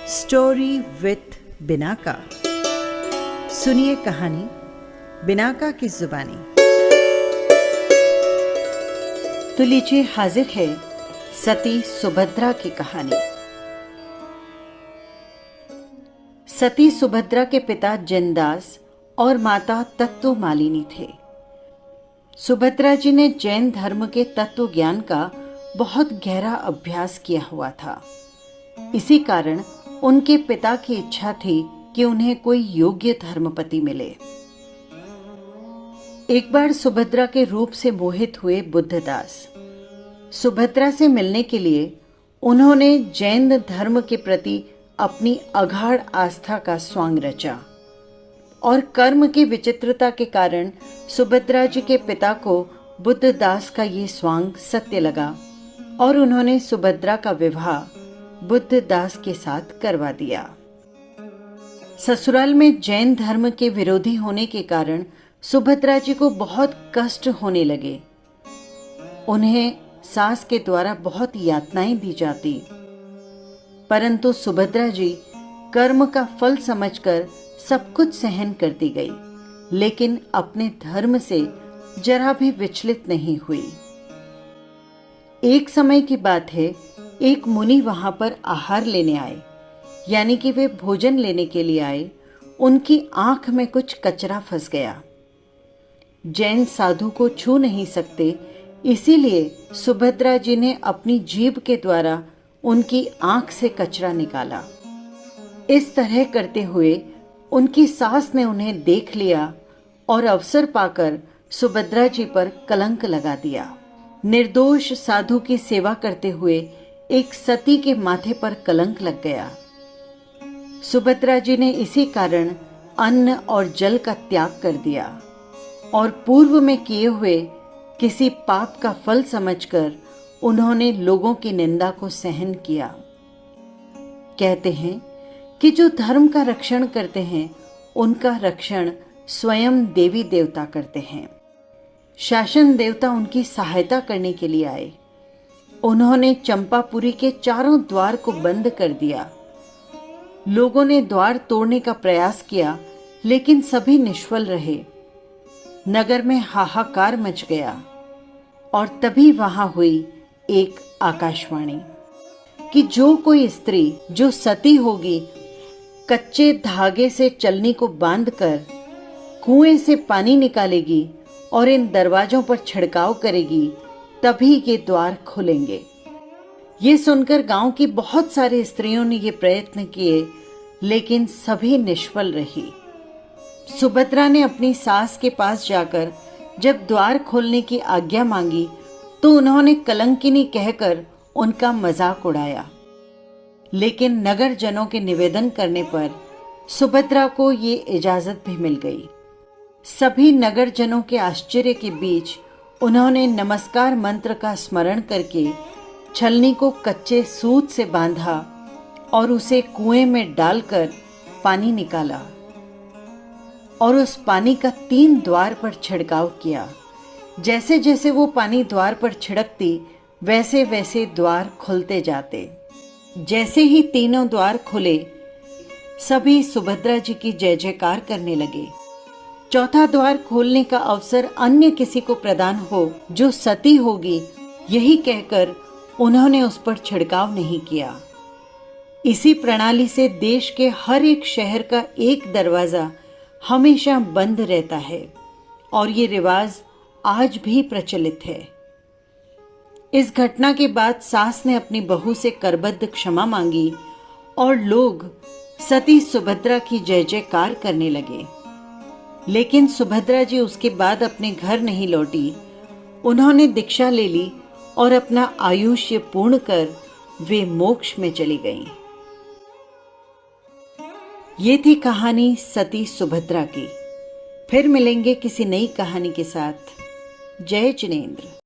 Story with Binaca. सुनिए कहानी Binaca की जुबानी। तो लीजिए हाजिर है सती सुभद्रा की कहानी। सती सुभद्रा के पिता जिनदास और माता तत्व मालिनी थे। सुभद्रा जी ने जैन धर्म के तत्व ज्ञान का बहुत गहरा अभ्यास किया हुआ था। इसी कारण उनके पिता की इच्छा थी कि उन्हें कोई योग्य धर्मपति मिले। एक बार सुभद्रा के रूप से मोहित हुए बुद्धदास सुभद्रा से मिलने के लिए उन्होंने जैन धर्म के प्रति अपनी अगाध आस्था का स्वांग रचा और कर्म की विचित्रता के कारण सुभद्रा जी के पिता को बुद्धदास का ये स्वांग सत्य लगा और उन्होंने सुभद्रा का विवाह बुद्धदास के साथ करवा दिया। ससुराल में जैन धर्म के विरोधी होने के कारण सुभद्रा जी को बहुत कष्ट होने लगे। उन्हें सास के द्वारा बहुत यातनाएं दी जाती, परंतु सुभद्रा जी कर्म का फल समझकर सब कुछ सहन करती गई, लेकिन अपने धर्म से जरा भी विचलित नहीं हुई। एक समय की बात है, एक मुनि वहां पर आहार लेने आए, यानी कि वे भोजन लेने के लिए आए। उनकी आंख में कुछ कचरा फंस गया। जैन साधु को छू नहीं सकते, इसीलिए सुभद्रा जी ने अपनी जीभ के द्वारा उनकी आंख से कचरा निकाला। इस तरह करते हुए उनकी सास ने उन्हें देख लिया और अवसर पाकर सुभद्रा जी पर कलंक लगा दिया। निर्दोष साधु की सेवा करते हुए एक सती के माथे पर कलंक लग गया। सुभद्रा जी ने इसी कारण अन्न और जल का त्याग कर दिया और पूर्व में किए हुए किसी पाप का फल समझकर उन्होंने लोगों की निंदा को सहन किया। कहते हैं कि जो धर्म का रक्षण करते हैं उनका रक्षण स्वयं देवी देवता करते हैं। शासन देवता उनकी सहायता करने के लिए आए। उन्होंने चंपापुरी के चारों द्वार को बंद कर दिया। लोगों ने द्वार तोड़ने का प्रयास किया, लेकिन सभी निष्फल रहे। नगर में हाहाकार मच गया और तभी वहां हुई एक आकाशवाणी कि जो कोई स्त्री जो सती होगी, कच्चे धागे से चलनी को बांधकर कुएं से पानी निकालेगी और इन दरवाजों पर छिड़काव करेगी, तभी ये द्वार खुलेंगे। ये सुनकर गांव की बहुत सारी स्त्रियों ने ये प्रयत्न किए, लेकिन सभी निष्फल रही। सुभद्रा ने अपनी सास के पास जाकर जब द्वार खोलने की आज्ञा मांगी तो उन्होंने कलंकिनी कहकर उनका मजाक उड़ाया, लेकिन नगर जनों के निवेदन करने पर सुभद्रा को ये इजाजत भी मिल गई। सभी नगर जनों के आश्चर्य के बीच उन्होंने नमस्कार मंत्र का स्मरण करके छलनी को कच्चे सूत से बांधा और उसे कुएं में डालकर पानी निकाला और उस पानी का 3 द्वार पर छिड़काव किया। जैसे जैसे वो पानी द्वार पर छिड़कती, वैसे वैसे द्वार खुलते जाते। जैसे ही तीनों द्वार खुले, सभी सुभद्रा जी की जय जयकार करने लगे। चौथा द्वार खोलने का अवसर अन्य किसी को प्रदान हो जो सती होगी, यही कहकर उन्होंने उस पर छिड़काव नहीं किया। इसी प्रणाली से देश के हर एक शहर का एक दरवाजा हमेशा बंद रहता है और ये रिवाज आज भी प्रचलित है। इस घटना के बाद सास ने अपनी बहू से करबद्ध क्षमा मांगी और लोग सती सुभद्रा की जय जयकार करने लगे। लेकिन सुभद्रा जी उसके बाद अपने घर नहीं लौटी। उन्होंने दीक्षा ले ली और अपना आयुष्य पूर्ण कर वे मोक्ष में चली गईं। ये थी कहानी सती सुभद्रा की। फिर मिलेंगे किसी नई कहानी के साथ। जय जिनेंद्र।